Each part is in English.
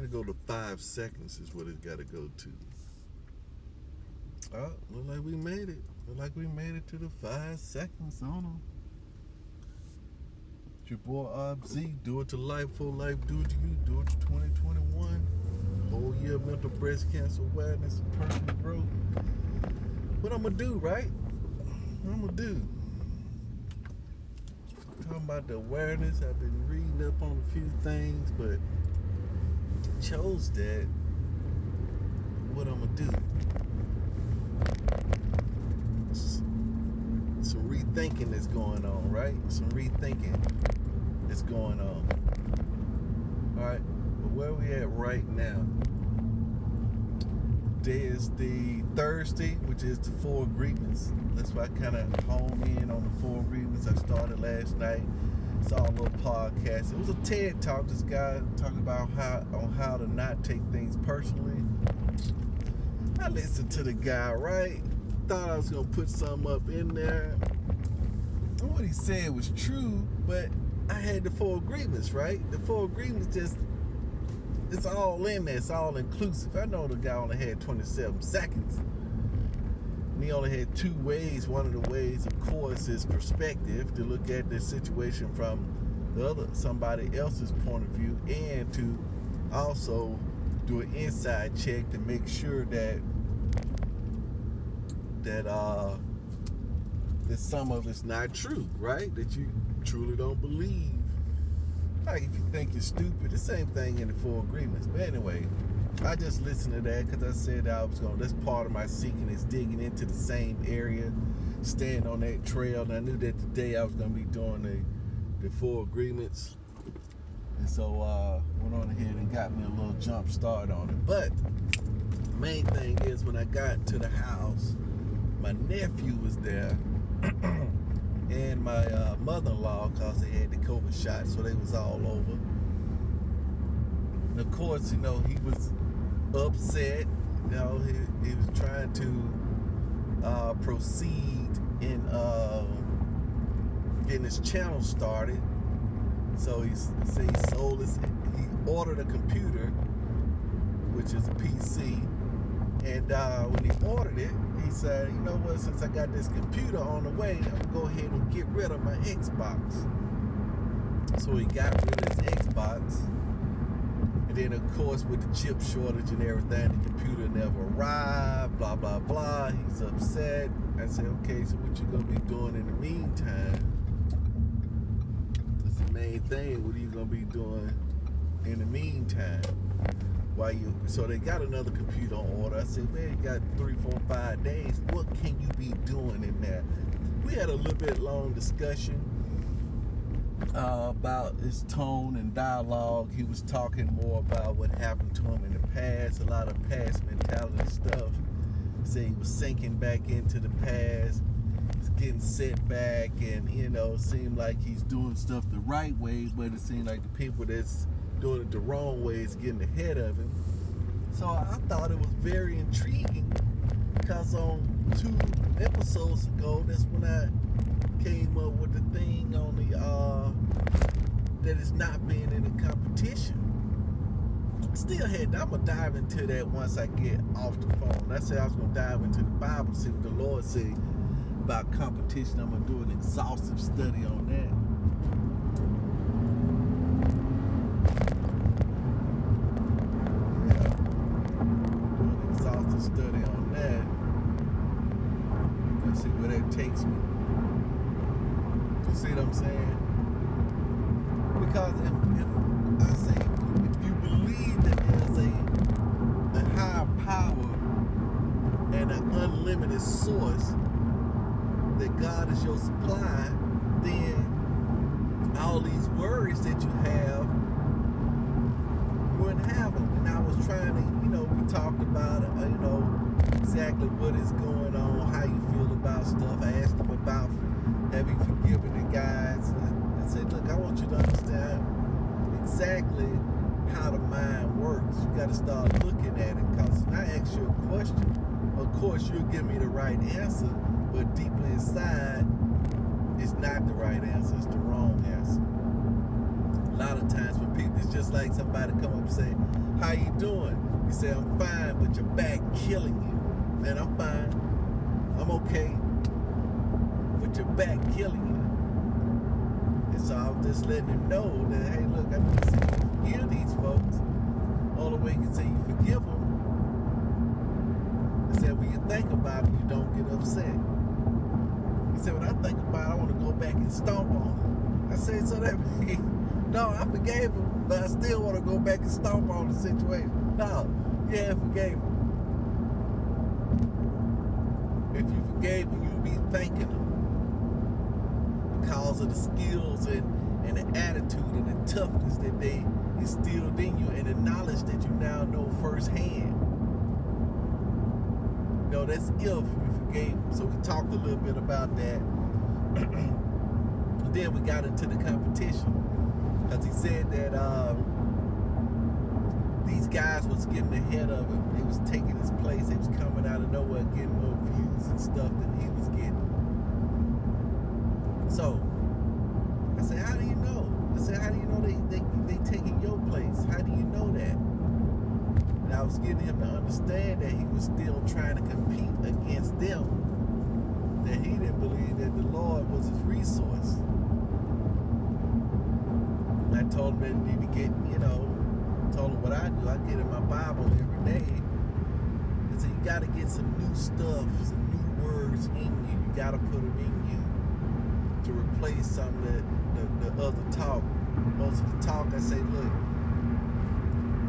gotta go to 5 seconds is what it gotta go to. Oh, look like we made it. Look like we made it to the 5 seconds on them. It's your boy Z. Do it to life, full life. Do it to you. Do it to 2021. Whole year of mental breast cancer awareness and personal growth. What I'm gonna do, right? What I'm gonna do? Talking about the awareness. I've been reading up on a few things, but chose that. What I'm gonna do? Some rethinking that's going on, right? Some rethinking that's going on. All right, but where we at right now? Today is the Thursday, which is the 4 agreements. That's why I kind of honed in on the 4 agreements I started last night. Saw a little podcast. It was a TED talk. This guy talking about how to not take things personally. I listened to the guy, right? Thought I was gonna put something up in there. And what he said was true, but I had the 4 agreements, right? The 4 agreements it's all in there. It's all inclusive. I know the guy only had 27 seconds. And he only had 2 ways. One of the ways, of course, is perspective, to look at the situation from somebody else's point of view, and to also do an inside check to make sure that some of it's not true, right? That you truly don't believe. Like if you think you're stupid, the same thing in the 4 agreements. But anyway, I just listened to that because I said that's part of my seeking is digging into the same area, staying on that trail. And I knew that today I was going to be doing the 4 agreements. And so went on ahead and got me a little jump start on it. But the main thing is when I got to the house, my nephew was there and my mother-in-law, because they had the COVID shot, so they was all over. And of course, he was upset. He was trying to proceed in getting his channel started. So he ordered a computer, which is a PC. And when he ordered it, he said, you know what, since I got this computer on the way, I'm going to go ahead and get rid of my Xbox. So he got rid of his Xbox. And then, of course, with the chip shortage and everything, the computer never arrived, blah, blah, blah. He's upset. I said, okay, so what you going to be doing in the meantime? That's the main thing. What are you going to be doing in the meantime? So they got another computer on order. I said, man, you got 3, 4, 5 days. What can you be doing in there? We had a little bit long discussion about his tone and dialogue. He was talking more about what happened to him in the past, a lot of past mentality stuff. He said he was sinking back into the past. He's getting set back, and it seemed like he's doing stuff the right way, but it seemed like the people that's doing it the wrong way is getting ahead of him. So I thought it was very intriguing, because on 2 episodes ago, that's when I came up with the thing on the that it's not being in a competition. Still I'm gonna dive into that once I get off the phone. I said I was gonna dive into the Bible, see what the Lord said about competition. I'm gonna do an exhaustive study on that. Study on that. Let's see where that takes me. You see what I'm saying? Because if you believe that there's a higher power and an unlimited source, that God is your supply, then all these worries that you have, you wouldn't have them. And I was trying to, we talked about exactly what is going on, how you feel about stuff. I asked him about, have you forgiven the guys? And I said, look, I want you to understand exactly how the mind works. You got to start looking at it, because when I ask you a question, of course you'll give me the right answer, but deeply inside, it's not the right answer, it's the wrong answer. A lot of times when people It's just like somebody come up and say, how you doing? You say, I'm fine, but your back killing you. Man, I'm fine. I'm okay. But your back killing you. And so I was just letting him know that, hey, look, I need to see you forgive these folks. Only way you can say you forgive them is that when you think about it, you don't get upset. He said, when I think about it, I want to go back and stomp on him. I said, so that means, no, I forgave him, but I still want to go back and stomp on the situation. No, yeah, I forgave him. If you forgave him, you'd be thanking him because of the skills and the attitude and the toughness that they instilled in you and the knowledge that you now know firsthand. No, that's if you forgave him. So we talked a little bit about that. Then we got into the competition because he said that these guys was getting ahead of him. They was taking his place. They was coming out of nowhere, getting more views and stuff than he was getting. So I said, how do you know? I said, how do you know they taking your place? How do you know that? And I was getting him to understand that he was still trying to compete against them. That he didn't believe that the Lord was his resource. And I told him that he needed to get, told him what I do. I get in my Bible every day. I said, you got to get some new stuff, some new words in you. You got to put them in you to replace some of the other talk. Most of the talk, I say, look,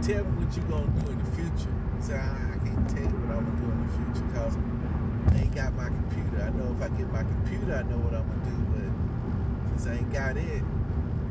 tell me what you're going to do in the future. I say, I can't tell you what I'm going to do in the future because I ain't got my computer. I know if I get my computer, I know what I'm going to do. But since I ain't got it,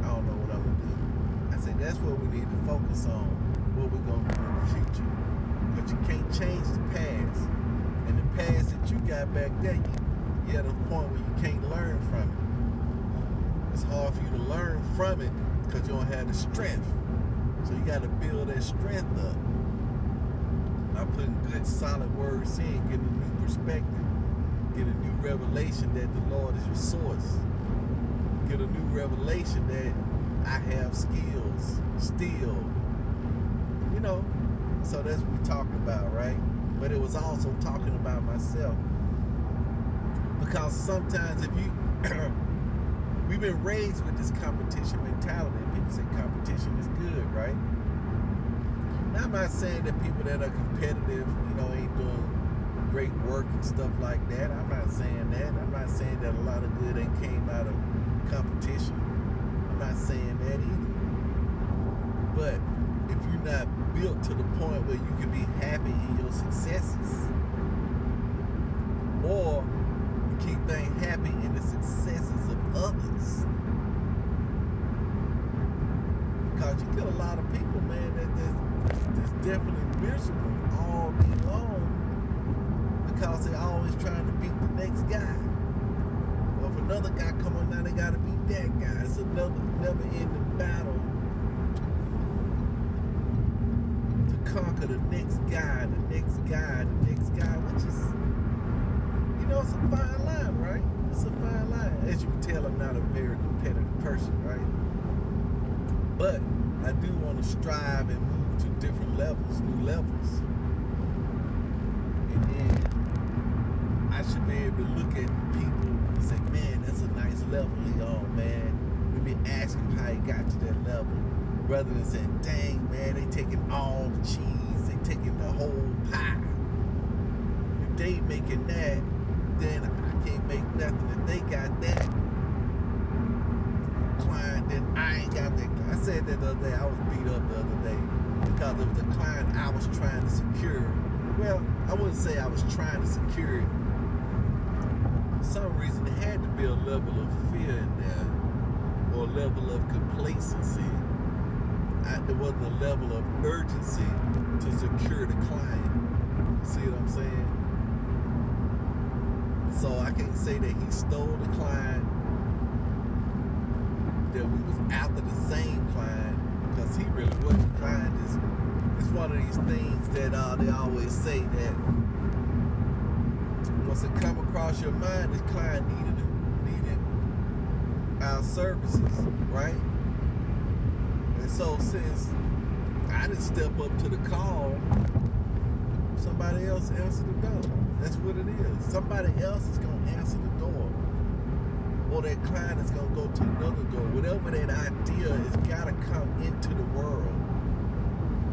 I don't know what I'm going to do. I say, that's what we need to focus on, what we're going to do in the future. But you can't change the past. And the past that you got back there, you're at a point where you can't learn from it. It's hard for you to learn from it because you don't have the strength. So you got to build that strength up by putting good, solid words in, getting a new perspective, get a new revelation that the Lord is your source, get a new revelation that I have skills still, So that's what we talked about, right? But it was also talking about myself because sometimes if you we've been raised with this competition mentality. People say competition is good, right? Now, I'm not saying that people that are competitive, ain't doing great work and stuff like that. I'm not saying that. I'm not saying that a lot of good ain't came out of competition. I'm not saying that either. But if you're not built to the point where you can be happy in your successes, or keep things happy in the successes of others. Because you get a lot of people, man, that's definitely miserable all day long because they're always trying to beat the next guy. Or if another guy come on now, they got to beat that guy. It's another never-ending battle to conquer the next guy, which is, it's a fine line, right? It's a fine line. As you can tell, I'm not a very competitive person, right? But I do want to strive and move to different levels, new levels. And then I should be able to look at people and say, man, that's a nice level he on, man. Let me ask him how he got to that level. Rather than saying, dang, man, they taking all the cheese, they taking the whole pie. If they making that, then I can't make nothing. If they got that client, then I ain't got that. I said that the other day, I was beat up the other day because it was a client I was trying to secure. Well, I wouldn't say I was trying to secure it. For some reason, there had to be a level of fear in there or a level of complacency. There wasn't a level of urgency to secure the client. You see what I'm saying? So I can't say that he stole the client, that we was after the same client, because he really wasn't the client. It's one of these things that they always say that once it come across your mind, this client needed our services, right? And so since I didn't step up to the call, somebody else answered the door. That's what it is. Somebody else is going to answer the door. Or that client is going to go to another door. Whatever that idea is, got to come into the world.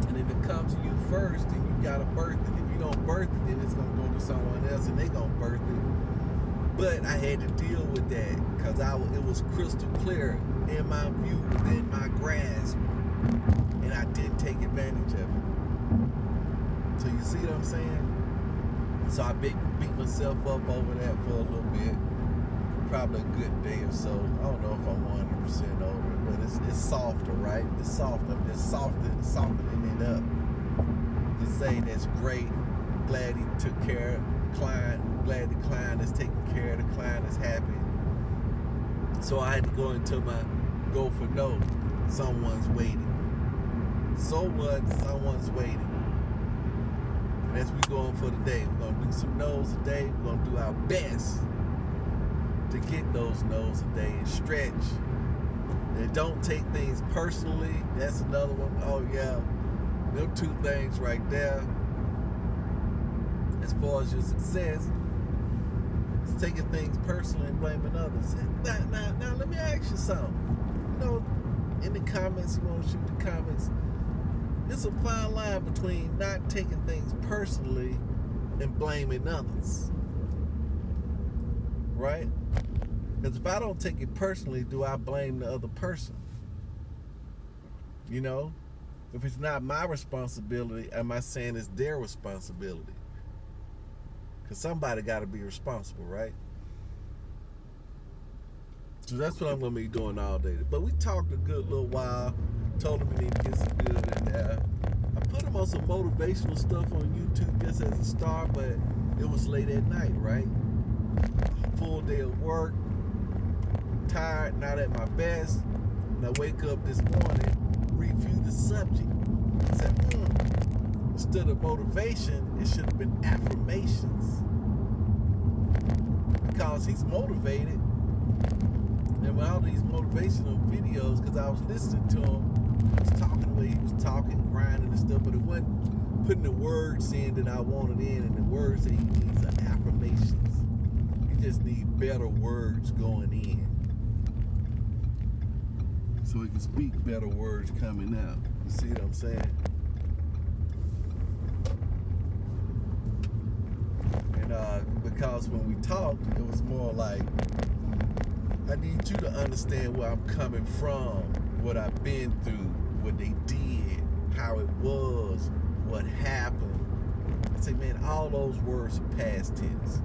And if it comes to you first, then you got to birth it. If you don't birth it, then it's going to go to someone else and they going to birth it. But I had to deal with that because it was crystal clear in my view, within my grasp. And I didn't take advantage of it. So you see what I'm saying? So I beat myself up over that for a little bit. Probably a good day or so. I don't know if I'm 100% over it, but it's softer, right? It's softer. It's softening it up. To say that's great. Glad he took care of the client. Glad the client is taking care of the client is happy. So I had to go into my go for no. Someone's waiting. So what? Someone's waiting. And as we going for the day, we're gonna do some no's today. We're gonna do our best to get those no's a day and stretch. And don't take things personally. That's another one. Oh yeah, them two things right there. As far as your success, it's taking things personally and blaming others. Now let me ask you something. You know, in the comments, you want to shoot the comments. It's a fine line between not taking things personally and blaming others. Right? Because if I don't take it personally, do I blame the other person? You know? If it's not my responsibility, am I saying it's their responsibility? Because somebody got to be responsible, right? So that's what I'm going to be doing all day. But we talked a good little while. Told him we need to get some good in there. I put him on some motivational stuff on YouTube just as a start, but it was late at night, right? Full day of work, tired, not at my best. And I wake up this morning, review the subject. I said, instead of motivation, it should have been affirmations. Because he's motivated. And with all these motivational videos, because I was listening to him, he was talking the way he was talking, grinding and stuff, but it wasn't putting the words in that I wanted in, and the words that he needs are affirmations. You just need better words going in. So he can speak better words coming out. You see what I'm saying? And because when we talked, it was more like, I need you to understand where I'm coming from, what I've been through, what they did, how it was, what happened. I say, man, all those words are past tense.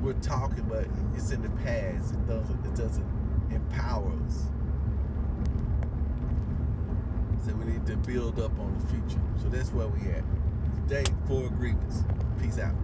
We're talking, but it's in the past. It doesn't empower us. So we need to build up on the future. So that's where we at. Today, 4 agreements. Peace out.